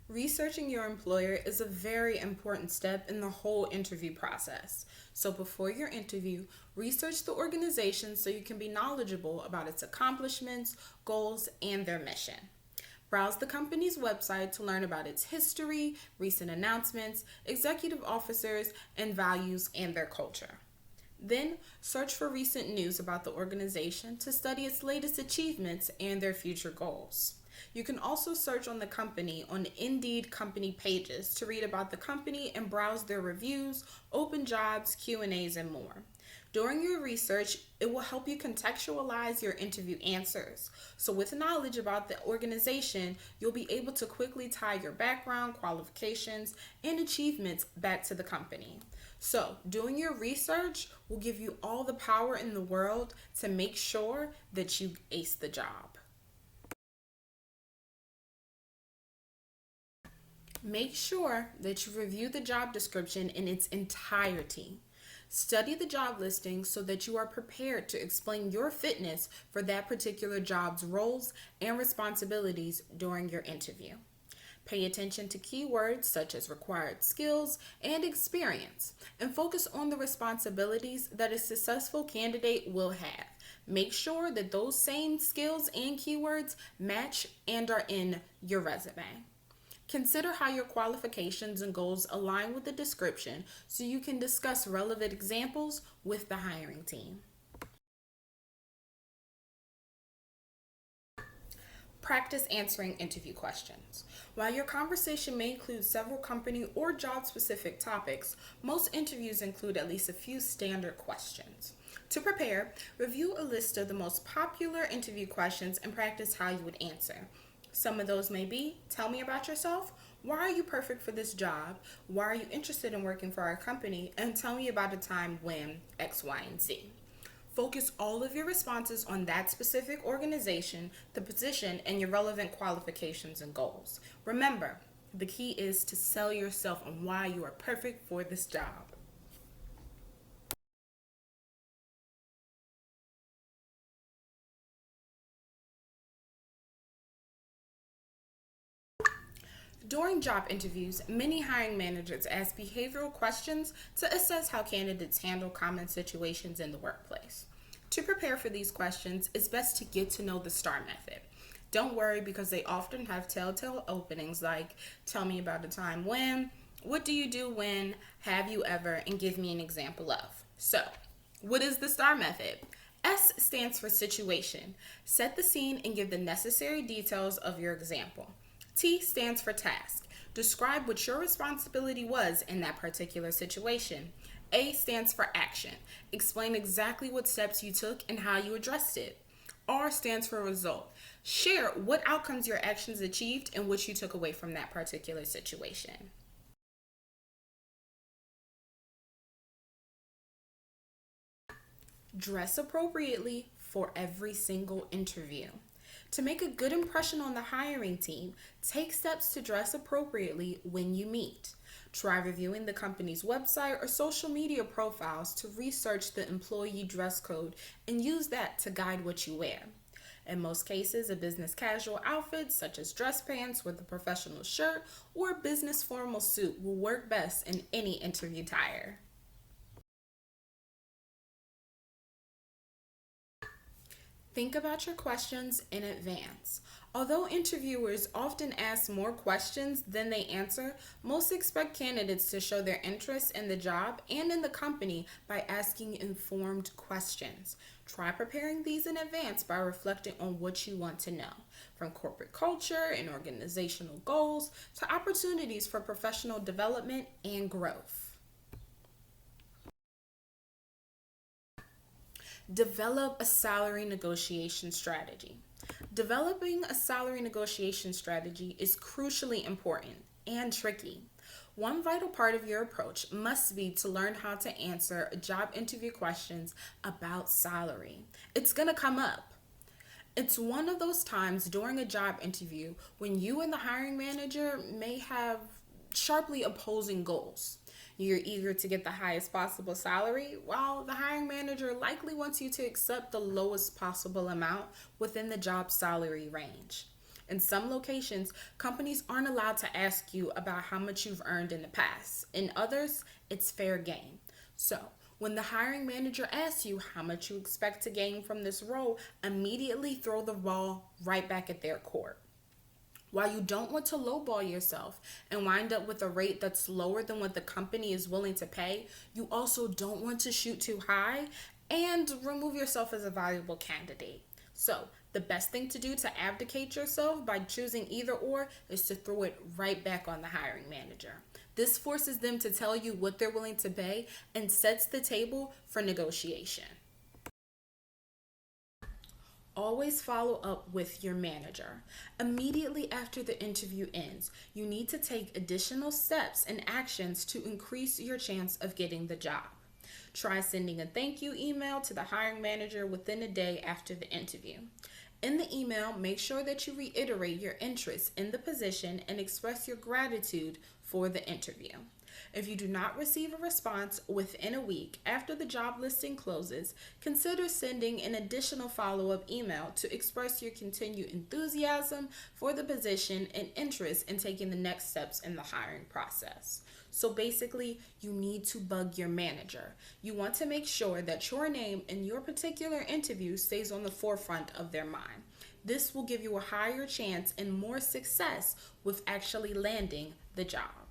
Researching your employer is a very important step in the whole interview process. So, before your interview, research the organization so you can be knowledgeable about its accomplishments, goals, and their mission. Browse the company's website to learn about its history, recent announcements, executive officers, and values and their culture. Then, search for recent news about the organization to study its latest achievements and their future goals. You can also search on the company on Indeed company pages to read about the company and browse their reviews, open jobs, Q&As, and more. During your research, it will help you contextualize your interview answers. So with knowledge about the organization, you'll be able to quickly tie your background, qualifications, and achievements back to the company. So doing your research will give you all the power in the world to make sure that you ace the job. Make sure that you review the job description in its entirety. Study the job listing so that you are prepared to explain your fitness for that particular job's roles and responsibilities during your interview. Pay attention to keywords such as required skills and experience, and focus on the responsibilities that a successful candidate will have. Make sure that those same skills and keywords match and are in your resume. Consider how your qualifications and goals align with the description so you can discuss relevant examples with the hiring team. Practice answering interview questions. While your conversation may include several company or job specific topics, most interviews include at least a few standard questions. To prepare, review a list of the most popular interview questions and practice how you would answer. Some of those may be, tell me about yourself, why are you perfect for this job, why are you interested in working for our company, and tell me about a time when X, Y, and Z. Focus all of your responses on that specific organization, the position, and your relevant qualifications and goals. Remember, the key is to sell yourself on why you are perfect for this job. During job interviews, many hiring managers ask behavioral questions to assess how candidates handle common situations in the workplace. To prepare for these questions, it's best to get to know the STAR method. Don't worry because they often have telltale openings like, tell me about a time when, what do you do when, have you ever, and give me an example of. So, what is the STAR method? S stands for situation. Set the scene and give the necessary details of your example. T stands for task. Describe what your responsibility was in that particular situation. A stands for action. Explain exactly what steps you took and how you addressed it. R stands for result. Share what outcomes your actions achieved and what you took away from that particular situation. Dress appropriately for every single interview. To make a good impression on the hiring team, take steps to dress appropriately when you meet. Try reviewing the company's website or social media profiles to research the employee dress code and use that to guide what you wear. In most cases, a business casual outfit such as dress pants with a professional shirt or a business formal suit will work best in any interview attire. Think about your questions in advance. Although interviewers often ask more questions than they answer, most expect candidates to show their interest in the job and in the company by asking informed questions. Try preparing these in advance by reflecting on what you want to know, from corporate culture and organizational goals to opportunities for professional development and growth. Develop a salary negotiation strategy. Developing a salary negotiation strategy is crucially important and tricky. One vital part of your approach must be to learn how to answer job interview questions about salary. It's going to come up. It's one of those times during a job interview when you and the hiring manager may have sharply opposing goals. You're eager to get the highest possible salary, while the hiring manager likely wants you to accept the lowest possible amount within the job salary range. In some locations, companies aren't allowed to ask you about how much you've earned in the past. In others, it's fair game. So, when the hiring manager asks you how much you expect to gain from this role, immediately throw the ball right back at their court. While you don't want to lowball yourself and wind up with a rate that's lower than what the company is willing to pay, you also don't want to shoot too high and remove yourself as a valuable candidate. So, the best thing to do to abdicate yourself by choosing either or is to throw it right back on the hiring manager. This forces them to tell you what they're willing to pay and sets the table for negotiation. Always follow up with your manager. Immediately after the interview ends, you need to take additional steps and actions to increase your chance of getting the job. Try sending a thank you email to the hiring manager within a day after the interview. In the email, make sure that you reiterate your interest in the position and express your gratitude for the interview. If you do not receive a response within a week after the job listing closes, consider sending an additional follow-up email to express your continued enthusiasm for the position and interest in taking the next steps in the hiring process. So basically, you need to bug your manager. You want to make sure that your name in your particular interview stays on the forefront of their mind. This will give you a higher chance and more success with actually landing the job.